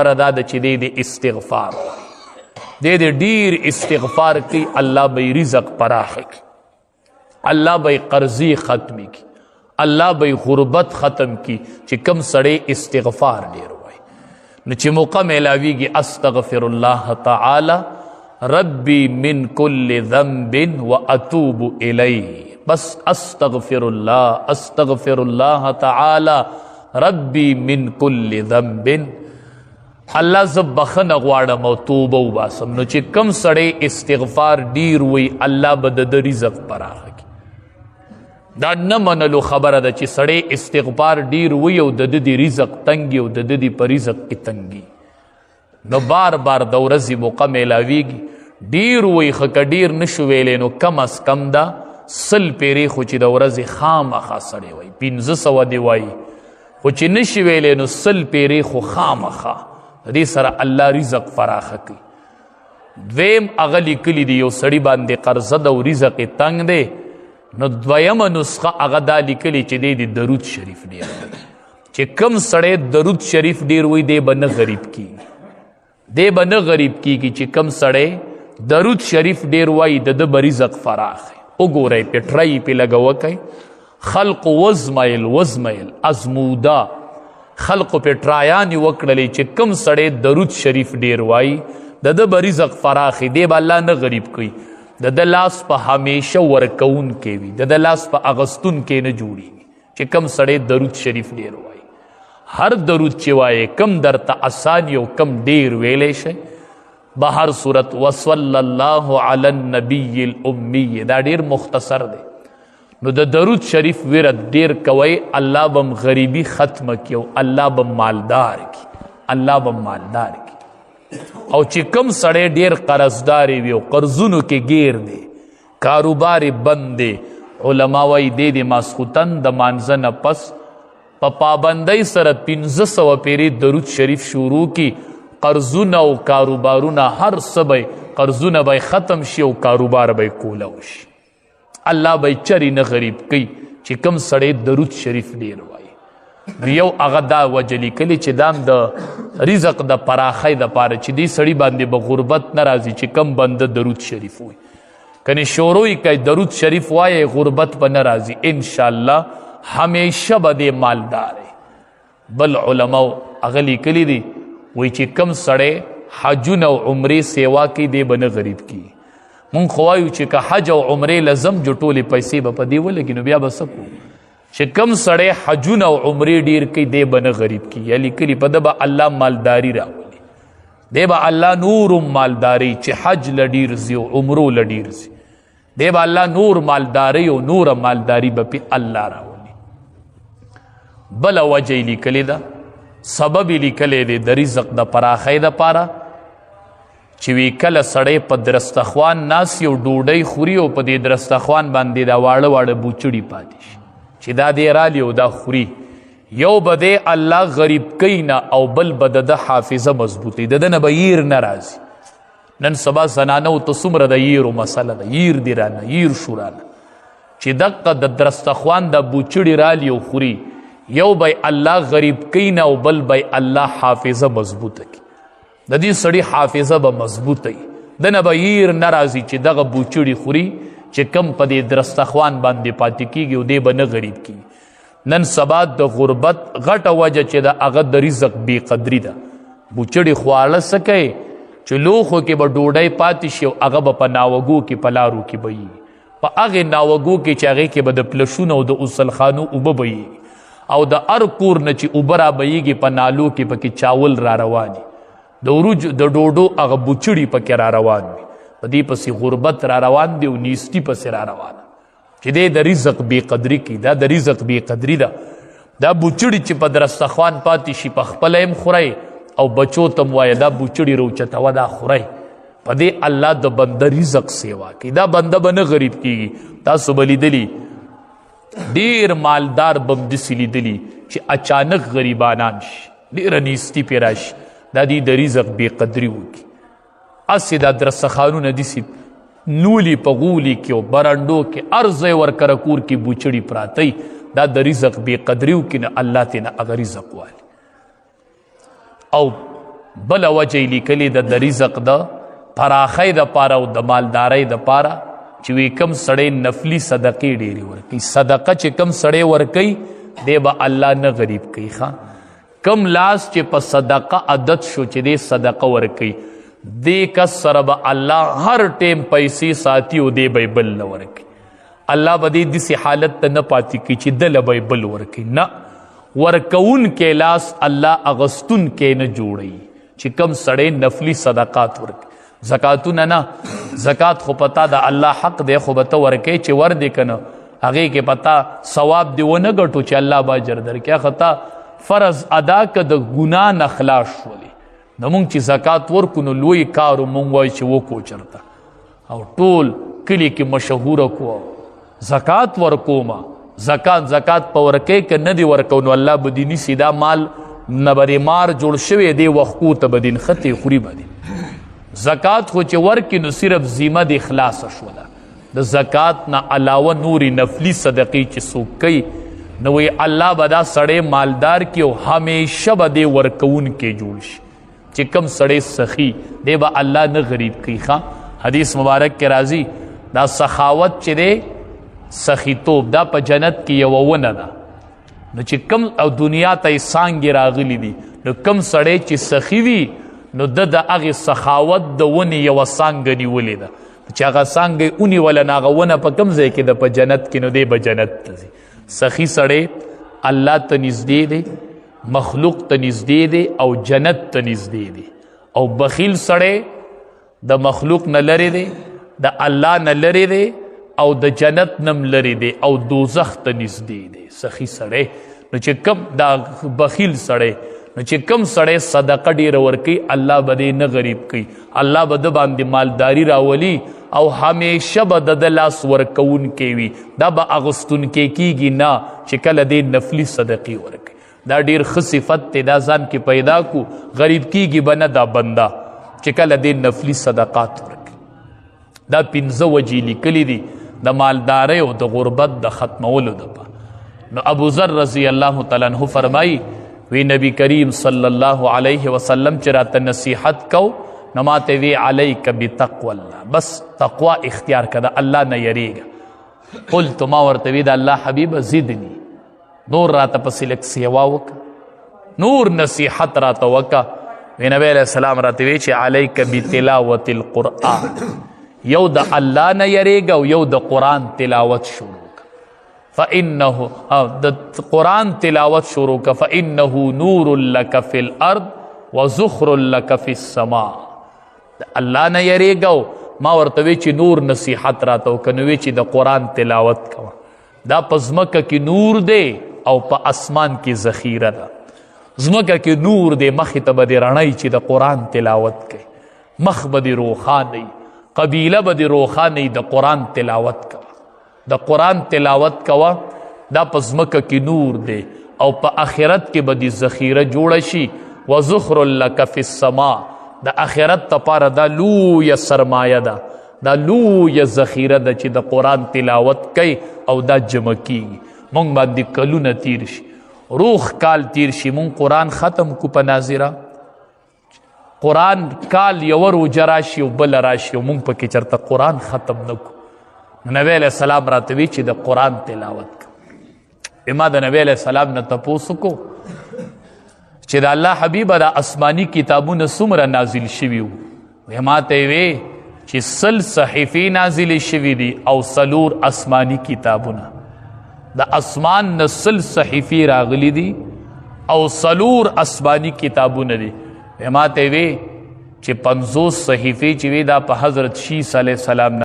دا د چې دی استغفار دی ډیر استغفار کی الله به رزق پراخ کی الله به قرضی ختم کی الله به غربت ختم کی چې کم سړی استغفار ډیر وای نو چې موقع میلاویږي استغفر الله تعالی ربی من کل ذنب واتوب الیه بس استغفر الله تعالی ربی من کل ذنب الله زب بخنه غواړم او توبه وباسم نو چې کم سړی استغفار ډیر وي الله به د رزق پراخ کړي دا نه منلو خبره ده چې سړی استغفار ډیر وي او د دې رزق تنګي او د دې په رزق کې تنګي نو بار بار د ورځې موقع میلاویږي ډیر وي خو که ډیر نشو ویلی نو کم از کم ده 100 پیرې خو چې د ورځې خامخا سړی وایي 500 دې وایي خو چې نشي ویلی نو 100 پیرې خو خامخا د دې سره الله رزق فراخه کوي دویم هغه لیکلي دي یو سړي باندې قرضه ده او رزق یې تنګ دی نو دویمه نسخه هغه دا لیکلي چې دی د درود شریف ډېر وایي چې کم سړی درود شریف ډېر وایي دی به نه غریب کیږي دی به نه غریب کیږي چې کم سړی درود شریف ډېر وایي د ده به رزق فراخ وګورئ پې ټرای پې لګوکئ خلق وزمایل ازموده خلقو پې ټرایانې وکړلې چې کم سړی درود شریف ډیر وایي د ده به رزق فراخي دی به الله نه غریب کوي د ده لاس په همیشه ورکوونکی وي د ده لاس په اغستونکی نه جوړېږي چې کم سړی درود شریف ډیر وایي هر درود چې وایي کم درته اسان او کم ډیر ویلی شئ به هر صورت وصلی الله علی النبی الامی دا ډیر مختصر دی نو د درود شریف ورد ډیر کوي الله بم غریبی ختم کی او الله بم مالدار کی او چې کم سړی ډیر قرضداري وي او قرضونو کې گیر دی کاروبار بند دی علما وایي د ماسخوتن د مانځه نه پس په پابندۍ سره 500 پیرې درود شریف شروع کی قرضونه او کاروبارونه هر څه به قرضونه به ختم شي او کاروبار به کوله وشي الله به چری نه غریب کوي چې کم سړی درود شریف ډیر وایي یو هغه دا وجه لیکلي چې دام د رزق د پراخۍ دپاره چې دې سړي باندې به غربت نه راځي چې کم بنده درود شریف وایي کنې شروع یې کوي درود شریف وایي غربت به نه راځي انشاءالله همیشه به دې مالدار بل علماو هغه لیکلي دي وایي چې کم سړی حجونه او عمرې سیوا کوي دی به نه غریب کیږي مونږ خو وایو چې که حج او عمرې لزم جو ټولې پیسې به په دې ولګي نو بیا به څه کوو چې کم سړی حجونه او عمرې ډېر کوي دی به نه غریب کیږي یا لیکلي په ده به الله مالداري راولي دی به الله نورم مالداري چې حج له ډېر ځي او عمرو له ډېر ځي دی به الله نور مالداري او نوره مالداري به پې الله راولي بله وجه یې لیکلې ده سبب یې لیکلی دی د رزق د پراخۍ دپاره چې وی کله سړی په درستخوان ناست یو ډوډۍ خوري او په دې درستخوان باندې دا واړه واړه بوچړي پاتې شي چې دا دی رالی او دا خوري یو به دی الله غریب کوي نه او بل به د ده حافظه مضبوطوي د ده نه به ییر نه راځي نن سبا زنانو ته څومره د ییرو مسله ده ییر دی رانه ییر شو رانه چې دقه د درستخوان د بوچړي رالی او خوري یو به الله غریب کوي نه او بل به الله حافظه مضبوطه کوي د دې سړي حافظه به مضبوطه وي د نه به ییر نه راځي چې دغه بوچړي خوري چې کم په دې درستخوان باندې پاتې کیږي او دی به نه غریب کیږي نن سبا د غربت غټه وجه چې د هغه د رزق بې قدري ده بوچړي خواړه څه کوي چې لوښو کې به ډوډۍ پاتې شي او هغه به په ناوګو کې په لارو کې به وي په هغې ناوګو کې چې هغې کې به د پلشونو او د غسلخانو اوبه به او د هر کور نه چې اوبه را بهیږي په نالو کې پکې چاول را رواني د وروج د ډوډو هغه بوچړي پکې را روان وي په دې پسې غربت را روان دی او نیستي پسې را روانه چې دی د رزق بې قدري کوي دا د رزق بې قدري ده دا بوچړي چې په درستخوان پاتې شي په خپله هم خورئ او بچو ته م وایه دا بوچړي روچتوه دا خورئ په دې الله د بنده رزق سیوا کوي دا بنده به نه غریب کیږي تاسو به لیدلي ډېر مالدار به م داسې لیدلي چې اچانک غریبانان شي ډېره نیستي پې راشي دا دی د رزق بې قدري وکړي هسې دا درستخوانونه داسې نولي په غولي کې او برنډو کې هر ځای ورکره کور کې بوچړي پراته دا د رزق بې قدري وکړي نه الله ترې نه هغه رزق والي او بل وجه لیکلی د رزق د پراخی د پاره او د مالدارۍ د پاره چې وی کم سړی نفلی صدقې ډېرې ورکوي. صدقه چې کم سړی ورکوي دی به الله نه غریب کوي. کم لاس چې په صدقه عادت شو چې دی صدقه ورکوي دې کس سره به الله هر ټیم پیسې ساتي او دی به بل نه ورکوي. الله به دې داسې حالت ته نه پاتې کوي چې دله به بل ورکوي. نه، ورکوونکی لاس الله اغستونکی نه جوړوي. چې کم سړی نفلی صدقات ورکوي، زکاتونه نه، زکات خو پتا د الله حق دی، خو به ته ورکوي چې ور دی که نه هغې کې پتا ثواب دی ونه ګټو چې الله به اجر درکړي. خطا فرض ادا که د ګناه نه خلاص شولې. نو مونږ چې زکات ورکو نو لوی کارو مونږ وایو چې وکړو چېرته او ټول کلي کې مشهوره کړو زکات ورکومه. زکات په ورکوي که نه دی ورکو نو الله به دې نیسي. دا مال نه به مار جوړ شوی دی وښکو ته به دین خطې خوري به دي. زکات خو چې ورکي نو صرف ذمه د خلاصه شوله. د زکات نه علاوه نورې نفلي صدقې چې څوک کوي نو وی الله به دا سړی مالدار کی او همیشه به دی ورکوونکی جوړ شي. چې کم سړی سخي دی به الله نه غریب کوي. حدیث مبارک کې راځي دا سخاوت چې دی سخیتوب دا په جنت کې یوه ونه ده. نو چې کم او دنیا ته یې څانګې راغلي دي نو کم سړی چې سخي وي نو د هغې سخاوت د ونې یوه څانګه نیولې ده چې هغه څانګه یې ونیوله نو هغه ونه په کوم ځای کې ده په جنت کې نو دی به جنت ته ځي. سخي سړی الله ته نږدې دی، مخلوق ته نږدې دی او جنت ته نږدې دی. او بخیل سړی د مخلوق نه لرې دی، د الله نه لرې دی او د جنت نم لرې دی او دوزخ ته نږدې دی. سخي سړی نو چې کم دا بخیل سړی نو چې کم سړی صدقه ډېره ورکوي الله به دې نه غریب کوي. الله به د باندې مالداري راولي او همیشه به د لاس ورکوونکی وي. دا به اغوستونکی کیږي نه چې کله دې نفلي صدقې ورکوي. دا ډېر ښه صفت دی، دا ځان کې پیدا کو. غریب کیږي به نه دا بنده چې کله دې نفلي صدقات ورکوي. دا 5 وجې لیکلي دي د مالدارۍ او د غربت د ختمولو دپاره. نو ابو ذر رضی الله تعالی عنہ فرمایي وی نبی کریم صلی الله علیه وسلم چې راته نصیحت کو نو ماته وی علیک بتقوی الله، بس تقوا اختیار کړه، الله نه یریږه. قلت ما ورته وی د الله حبیب زدنی، نور راته پسې لږ سیوا وکړه، نور نصیحت راته وکړه. وی نبی علیه السلام راته وی چې علیک بتلاوت القرآن، یو د الله نه یریږه او یو د قرآن تلاوت شروع فإنه د قرآن تلاوت شروع کا فإنه نور لک فی الارض وزخر لک فی السماء. الله نه یریږه. ما ورته وی چې نور نصیحت راته وکړه نو وی چې د قرآن تلاوت کوه. دا په ځمکه کې نور دی او په اسمان کې ذخیره ده. ځمکه کې نور دی، مخې ته به دې رڼی چې د قرآن تلاوت کوي، مخ به دې روښانوي، قبیله به دې روښانوي. د قرآن تلاوت کوه، د قرآن تلاوت کوه. دا په ځمکه کې نور دی او په آخرت کې به دې ذخیره جوړه شي. وزخر لک فی السماء، د آخرت دپاره دا لویه سرمایه ده، دا لویه ذخیره ده چې د قرآن تلاوت کوي او دا جمع کیږي. مونږ باندې کلونه تیر شي، روغ کال تیر شي، مونږ قرآن ختم کو په ناظره. قرآن کال یو روجه راشي او بله راشي او مونږ پکې چېرته قرآن ختم نه کو. نبی علیہ السلام راته وی چې د قرآن تلاوت کوه. ما د نبی علیہ السلام نه تپوس وکړو چې د الله حبیبه د آسماني کتابونه څومره نازل شوي وو. ما ته وی چې 100 صحیفې نازلې شوي دي او 4 آسماني کتابونه. د اسمان نه 100 صحیفې راغلي دي او 4 آسماني کتابونه دي. ما ته وی چې 50 صحیفې چې وي دا په حضرت شیس علیه السلام